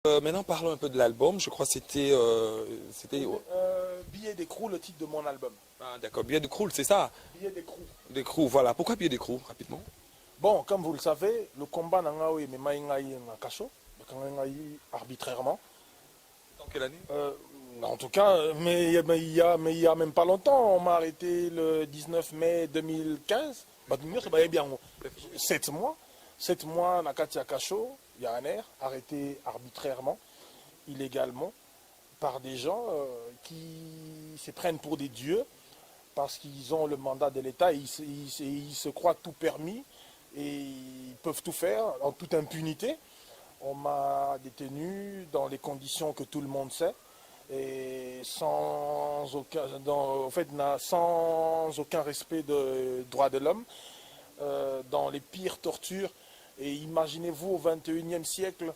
Maintenant, parlons un peu de l'album. Je crois que c'était... Billet d'écrou, le titre de mon album. Ah, d'accord, Billet d'écrou, c'est ça? Billet d'écrou. D'écrou, voilà. Pourquoi Billet d'écrou, rapidement? Bon, comme vous le savez, le combat n'a pas été arbitrairement. Dans quelle année? En tout cas, mais il y a même pas longtemps, on m'a arrêté le 19 mai 2015. C'est bien 7 mois. 7 mois, Nakatia Kacho, il y a un air, arrêté arbitrairement, illégalement, par des gens qui se prennent pour des dieux parce qu'ils ont le mandat de l'État, ils se croient tout permis et ils peuvent tout faire en toute impunité. On m'a détenu dans les conditions que tout le monde sait et sans aucun respect des droits de l'homme, dans les pires tortures. Et imaginez-vous au XXIe siècle,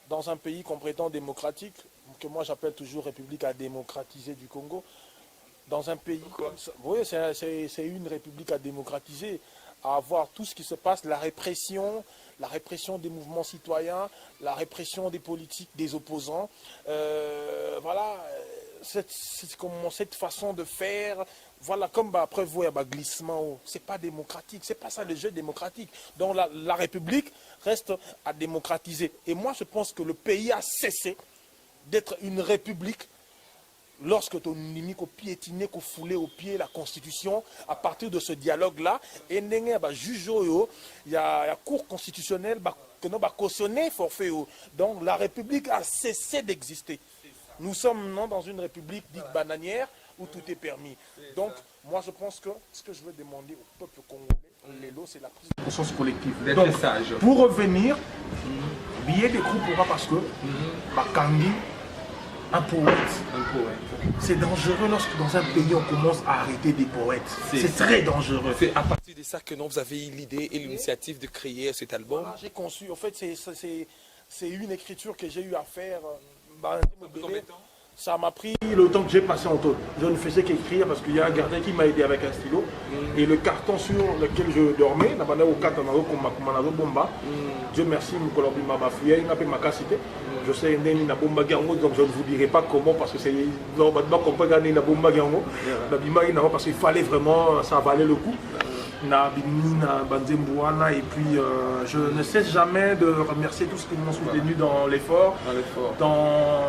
dans un pays qu'on prétend démocratique, que moi j'appelle toujours République à démocratiser du Congo, dans un pays comme ça, oui, c'est une république à démocratiser, à avoir tout ce qui se passe, la répression des mouvements citoyens, la répression des politiques, des opposants, voilà, cette façon de faire, voilà, comme après vous, il y a un glissement, c'est pas démocratique, c'est pas ça le jeu démocratique. Donc la République reste à démocratiser. Et moi je pense que le pays a cessé d'être une république lorsque ton ennemi a piétiné, a foulé au pied la Constitution. À partir de ce dialogue-là, il y a la Cour constitutionnelle qui a cautionné forfait. Donc la République a cessé d'exister. Nous sommes maintenant dans une République dite bananière où tout est permis. Donc moi je pense que ce que je veux demander au peuple congolais, l'élo, c'est la prise de conscience collective. Donc, pour revenir, billet d'écrou pourra parce que Bakangi, un poète. C'est dangereux lorsque dans un pays on commence à arrêter des poètes. C'est très dangereux. C'est à partir de ça que vous avez eu l'idée et l'initiative de créer cet album. Voilà, j'ai conçu. En fait, c'est une écriture que j'ai eu à faire. Combien de temps? Ça m'a pris le temps que j'ai passé en tout. Je ne faisais qu'écrire parce qu'il y a un gardien qui m'a aidé avec un stylo. Et le carton sur lequel je dormais, Dieu merci, je sais donc je ne vous dirai pas comment parce que c'est parce qu'il fallait vraiment, ça valait le coup. Et puis je ne cesse jamais de remercier tous ceux qui m'ont soutenu dans l'effort, dans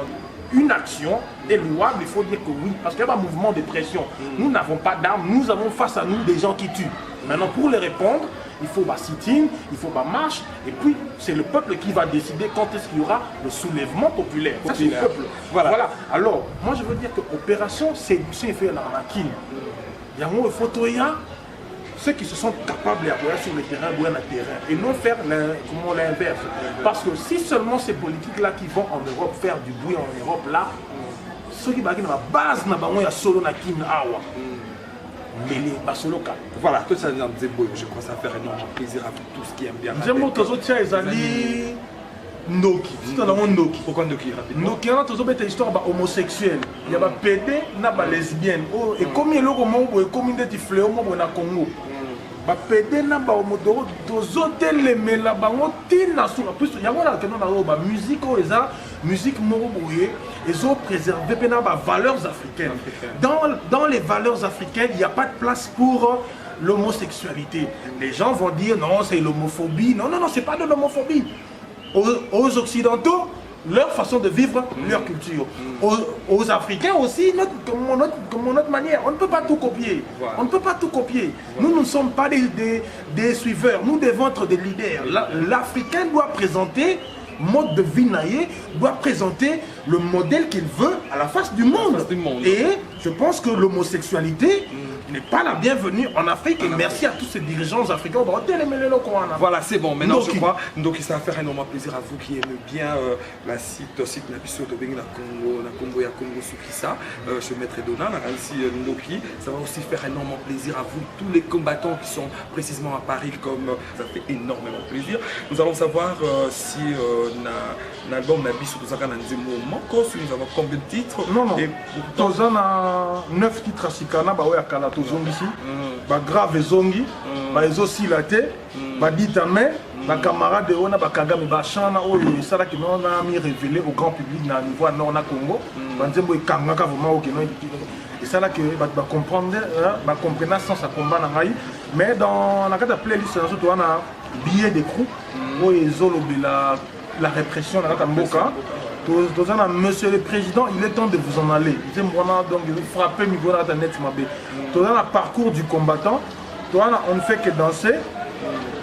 une action est louable, il faut dire que oui, parce qu'il y a un mouvement de pression. Nous n'avons pas d'armes, nous avons face à nous des gens qui tuent. Maintenant, pour les répondre, il faut sit-in, il faut marche, et puis c'est le peuple qui va décider quand est-ce qu'il y aura le soulèvement populaire. Ça, c'est le peuple. Voilà. Alors, moi je veux dire que l'opération, c'est faire l'arnaquine. Il y a un photoya. Ceux qui se sont capables d'aller sur le terrain, et non faire l'inverse. Parce que si seulement ces politiques-là qui vont en Europe faire du bruit en Europe, là, ceux qui vont à la base, il y a solo na kin awa. Mais les basoloka. Voilà, tout ça, je crois que ça va faire énormément plaisir à tous qui aiment bien. J'aime beaucoup les amis. Noki. Noki. Pourquoi Noki rapidement? Noki, on a toujours une histoire homosexuelle. Il y a des PD, il y a des lesbiennes. Et comme il y a des fleurs au Congo. PD na ba omodoro dozotele mela bango tina sur plus il y a la musique musique moko boye ezo préserver pena ba valeurs africaines. Dans les valeurs africaines, il n'y a pas de place pour l'homosexualité. Les gens vont dire non, c'est l'homophobie. Non, c'est pas de l'homophobie. Aux Occidentaux, leur façon de vivre, leur culture. Aux Africains aussi, notre manière. On ne peut pas tout copier. Voilà. On ne peut pas tout copier. Voilà. Nous ne sommes pas des suiveurs. Nous devons être des leaders. L'Africain doit présenter mode de vie naïe, doit présenter le modèle qu'il veut à la face du monde. Et je pense que l'homosexualité n'est pas la bienvenue en Afrique. Et merci à tous ces dirigeants africains. Voilà, c'est bon. Maintenant, je crois donc ça va faire énormément plaisir à vous qui aimez bien la site Nabiso de Congo, la Congo ya Congo Sukisa, chez Maître Donald, ainsi Noki. Ça va aussi faire énormément plaisir à vous, tous les combattants qui sont précisément à Paris, comme ça fait énormément plaisir. Nous allons savoir si l'album Nabiso de Zaka Nanzemo manque, nous avons combien de titres. Non. Et pourtant, 9 titres à Sikana, Zongi, grave zongi, ezo silate, ditame, ma camarade on a bakanga mais bachana oyo ça là qui on a mis révélé au grand public na niveau nord na Congo banzembo ekanga ka vraiment au Kenya et ça là que va comprendre va comprendre sans sa combat na ngai mais dans la carte playlist surtout on a billet d'écrou où ils ont la répression dans la mboka. Monsieur le Président, il est temps de vous en aller. Donc, il faut frapper niveau de la net. Tout le parcours du combattant, on ne fait que danser.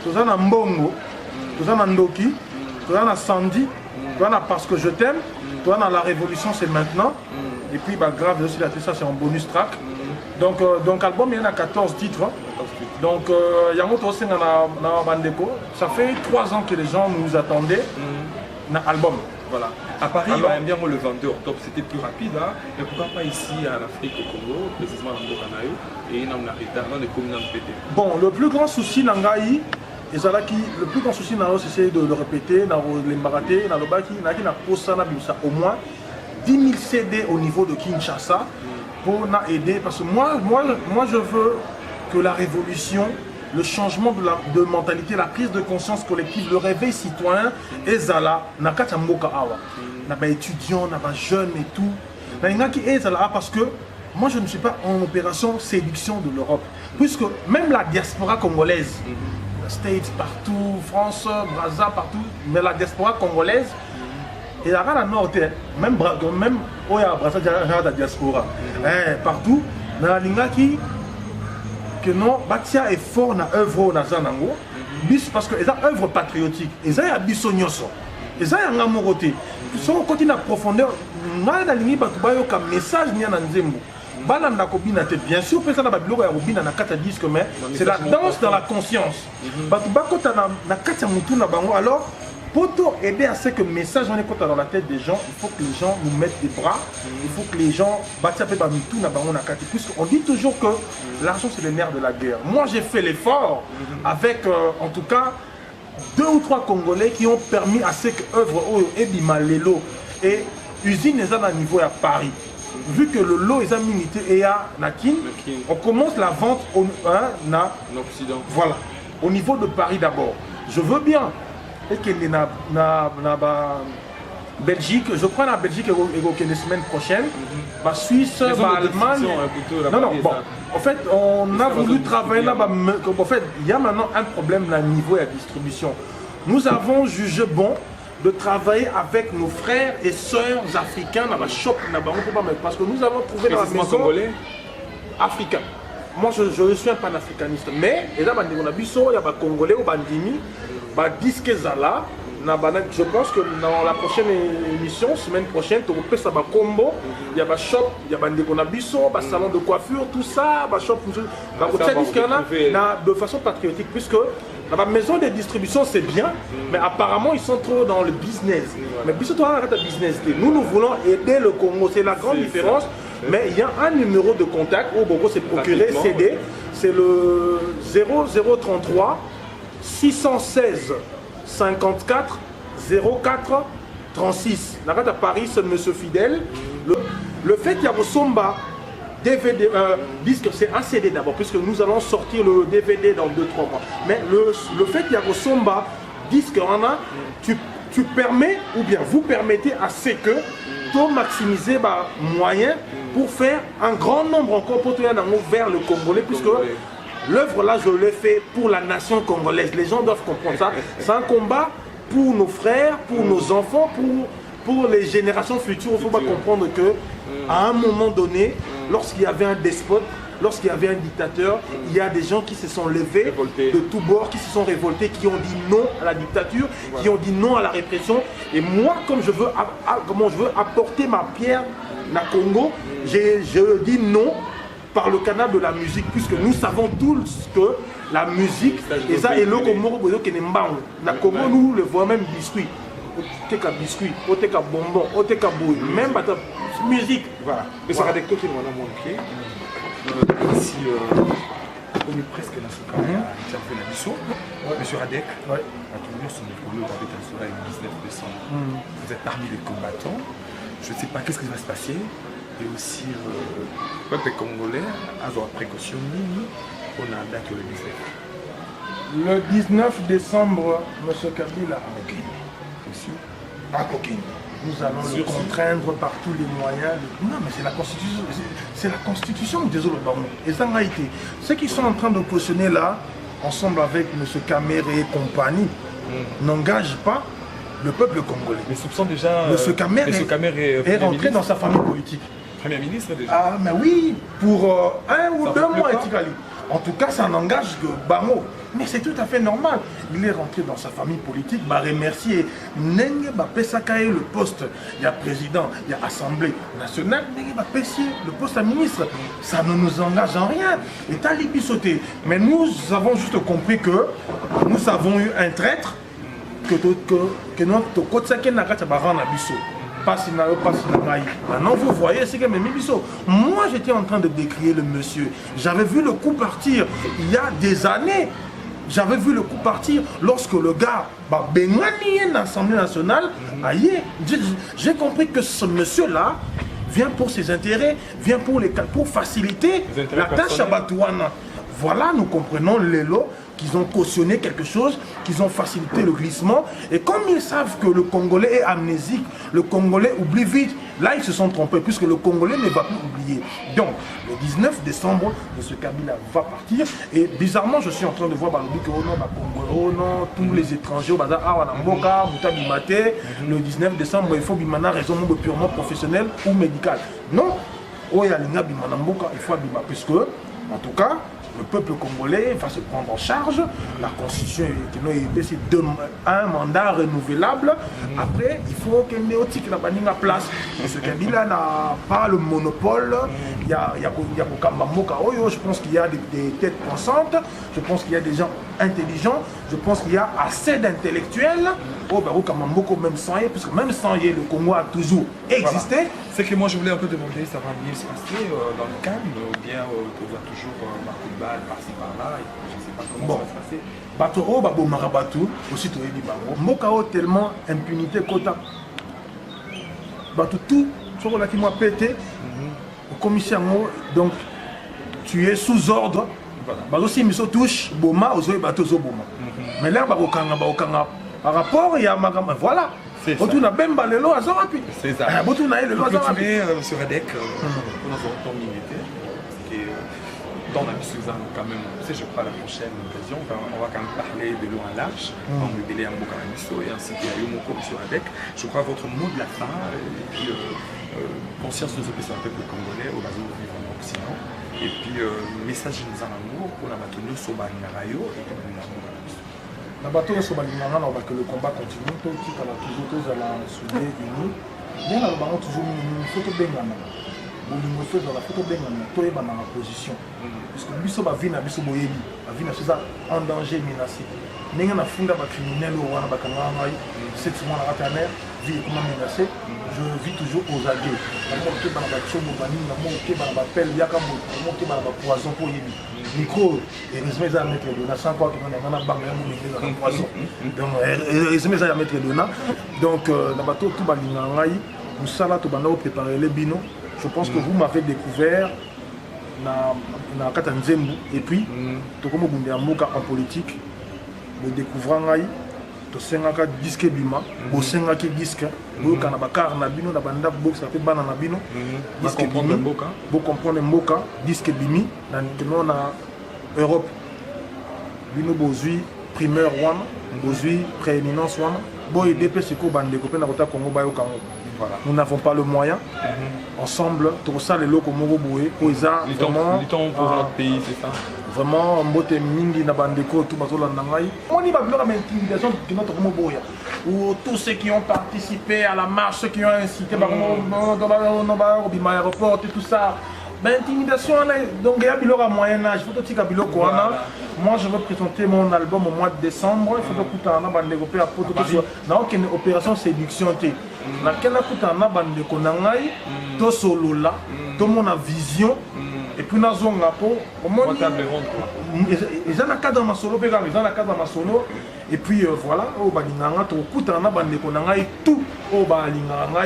Tout le mbongo, tout le ndoki, tout le Sandy, tout le parce que je t'aime, tout le la révolution c'est maintenant. Et puis, bah, grave aussi, ça c'est un bonus track. Donc album, il y en a 14 titres. Donc, il y a un aussi dans Bandeko. Ça fait 3 ans que les gens nous attendaient dans l'album. Voilà. À Paris, bien le 22 octobre, c'était plus rapide, hein? Mais pourquoi pas ici en Afrique, au Congo, précisément dans Mbokanayo, et dans les communes en pété. Bon, le plus grand souci dans Ngaï, le plus grand souci dans c'est de le répéter, dans les marathés, dans le baki, au moins 10 000 CD au niveau de Kinshasa pour nous aider. Parce que moi, je veux que la révolution, le changement de mentalité, la prise de conscience collective, le réveil citoyen, et Zala, Nakata Mboka Awa. Naba étudiants, naba jeunes et tout. Parce que moi je ne suis pas en opération séduction de l'Europe. Puisque même la diaspora congolaise, States partout, France, Brazza partout, mais la diaspora congolaise, et la nord, même Brazza, la diaspora, partout, dans la ligne que non, Batia est fort dans l'œuvre Nazanango, parce que c'est une œuvre patriotique, et ça y a bisognoso, et ça y a un amoroté. Si on continue à profondeur, on a un message bien sûr, c'est la danse dans la conscience. Alors, pour aider à ce que le message est dans la tête des gens, il faut que les gens nous mettent des bras, il faut que les gens puisqu'on dit toujours que l'argent c'est le nerf de la guerre. Moi j'ai fait l'effort avec en tout cas 2 ou 3 Congolais qui ont permis à ce que œuvre Ebima Lelo et usine est à niveau à Paris. Vu que le lot est à minité et à Nakin, on commence la vente en Occident. Voilà, au niveau de Paris d'abord. Je veux bien. Et qu'il y a Belgique, je crois la Belgique et la semaine prochaine, la Suisse, l'Allemagne. Non, bon, en fait, on a voulu travailler là-bas. En fait, il y a maintenant un problème à niveau et à distribution. Nous avons jugé bon de travailler avec nos frères et sœurs africains dans la shop, parce que nous avons trouvé dans la maison africain. Moi, je suis un panafricaniste, mais il y a des Congolais ou Bandimi. Disque Zala, je pense que dans la prochaine émission, semaine prochaine, tu peux faire un combo. Il y a un shop, il y a un salon de coiffure, tout ça, un shop, de façon patriotique, puisque la maison de distribution c'est bien, mais apparemment ils sont trop dans le business. Mais puisque toi, tu as business, nous voulons aider le Congo, c'est la grande différence. Mais il y a un numéro de contact où Bogo s'est procuré CD, c'est le 0033 616 54 04 36. La rate à Paris, c'est Monsieur Fidèle. Le fait qu'il y a Somba DVD, disque, c'est un CD d'abord, puisque nous allons sortir le DVD dans 2-3 mois. Mais le fait qu'il y a Somba disque, tu permets, ou bien vous permettez à ce que tu maximiser moyens pour faire un grand nombre encore pour vers le Congolais, puisque l'œuvre là, je l'ai fait pour la nation congolaise. Les gens doivent comprendre ça. C'est un combat pour nos frères, pour nos enfants, pour les générations futures. Il ne faut pas comprendre qu'à un moment donné, lorsqu'il y avait un despote, lorsqu'il y avait un dictateur, il y a des gens qui se sont levés de tous bords, qui se sont révoltés, qui ont dit non à la dictature, qui ont dit non à la répression. Et moi, comme je veux apporter ma pierre na Congo, je dis non par le canal de la musique, puisque nous savons tous que la musique, et ça est le Congo, na Congo, nous le voyons même biscuit. Oteka biscuit, oteka bonbon, oteka bouille, même musique. Voilà. Et ça va des côtés de mon pied. Ici, on est presque dans ce cas-là. Tu as fait la mission. Monsieur Radek, à toujours son école avec un soleil le 19 décembre. Vous êtes parmi les combattants. Je ne sais pas qu'est-ce qui va se passer. Et aussi, le peuple congolais a une précaution. On a date le 19. Le 19 décembre, M. Kabila a coquine. Nous allons le contraindre par tous les moyens. Non, mais c'est la Constitution. C'est la Constitution, désolé, et ça a été. Ceux qui sont en train de cautionner là, ensemble avec M. Kamere et compagnie, n'engagent pas le peuple congolais. Mais soupçons déjà. M. Kamere est rentré dans sa famille politique. Premier ministre déjà. Ah, mais oui, pour 1 ou 2 mois, en tout cas, ça n'engage que Bango. Mais c'est tout à fait normal. Il est rentré dans sa famille politique, bah remercier Nenge Pesakaye le poste. Il y a président, il y a assemblée nationale, Nenge Pessi le poste à ministre. Ça ne nous engage en rien. Et t'as les sauté. Mais nous avons juste compris que nous avons eu un traître que notre Kotsake Nakata Baran Abisso. Maintenant vous voyez ce que Bisso. Moi j'étais en train de décrier le monsieur. J'avais vu le coup partir il y a des années. J'avais vu le coup partir lorsque le gars Bengani est l'Assemblée nationale. J'ai compris que ce monsieur-là vient pour ses intérêts, vient pour faciliter la tâche à Batouana. Voilà, nous comprenons les lots qu'ils ont cautionné quelque chose, qu'ils ont facilité le glissement. Et comme ils savent que le Congolais est amnésique, le Congolais oublie vite, là ils se sont trompés, puisque le Congolais ne va plus oublier. Donc, le 19 décembre, M. Kabila va partir. Et bizarrement, je suis en train de voir tous les étrangers, le 19 décembre, il faut bimana raison purement professionnelle ou médicale. Non, il faut bimana, puisque, en tout cas, le peuple congolais va se prendre en charge. La constitution c'est un mandat renouvelable. Après, il faut que Néotique la banning à place. Parce que Kabila n'a pas le monopole. Il y a je pense qu'il y a des têtes pensantes. Je pense qu'il y a des gens intelligents. Je pense qu'il y a assez d'intellectuels. Même sans y, parce que même sans y, le Congo a toujours existé. Voilà. C'est que moi je voulais un peu demander, ça va bien se passer dans le calme ou bien tu dois toujours marquer de balle par-ci par-là, je ne sais pas comment ça va se passer. Bato babo marabatu aussi to yebi bango. Mboka tellement impunité kota. Bato tout sur la qui m'a pété. Au commissaire donc tu es sous ordre. Bato si miso touche boma ozo bato zo boma. Mais là bako kanga par rapport il y a magama voilà. C'est ça. C'est ça. Pour continuer sur ADEC, nous avons ton militaire, qui est dans la Suzanne quand même, je crois, la prochaine occasion, on va quand même parler de l'eau en large, on va délai en Bokarabiso et ainsi qu'il y a eu mon cours sur ADEC. Je crois votre mot de la fin, et puis conscience de ce que c'est un peuple congolais, au bas de vivre en Occident, et puis message de nous en amour pour la maintenue sur Banarayo et puis le combat continue, toujours à la soudée unie. Bien là, nous toujours une photo bengana. Nous faisons dans la photo bengana, tout est dans la position. Parce que Bisso va venir à Bisso Boyebi, va venir en danger menacé. Nous avons fondé un criminel au Rwanda, 7 mois à la mer, vie comment menacé. Je vis toujours aux alliés. Je suis dans la chambre, je suis dans la pelle, je suis dans la poison pour Yebi. Micro, et les gens à mettre les donas, sans quoi qu'on a un banc dans la poison. Donc, les gens à mettre les donas. Donc, dans le bateau, tout va l'inganaï, nous sommes préparer les binos. Je pense que vous m'avez découvert dans Katanzembu. Et puis, tout comme vous en politique, vous découvrez tosengaka disque bima bosengaki disque boyoka na bakar na bino na banda box ça fait bana na bino disque bimi bo comprendre mboka disque bimi na Europe bino bozui primeur wana bozui prééminence wana bo EDP siko bande ko na kota Congo bayo kango. Voilà. Nous n'avons pas le moyen. Ensemble, tout ça, les locaux Moro Boué, Oisa, vraiment. Pour notre pays, c'est ça. Vraiment, Mbote Mingi, Nabandeko, tout Bazola Nangaï. On y va bien la intimidation de notre Moboya. Ou tous ceux qui ont participé à la marche, ceux qui ont incité, dans l'aéroport et tout ça. L'intimidation, donc il y a un moyen âge. Moi, je veux présenter mon album au mois de décembre. Il faut que tu aies une opération séduction. Na kena kutana bande konangai to solo là to mon vision et puis na zonga po ils en a cadre dans ma solo ils en a cadre dans ma solo et puis voilà au balinganga to kutana bande konangai tout au balinganga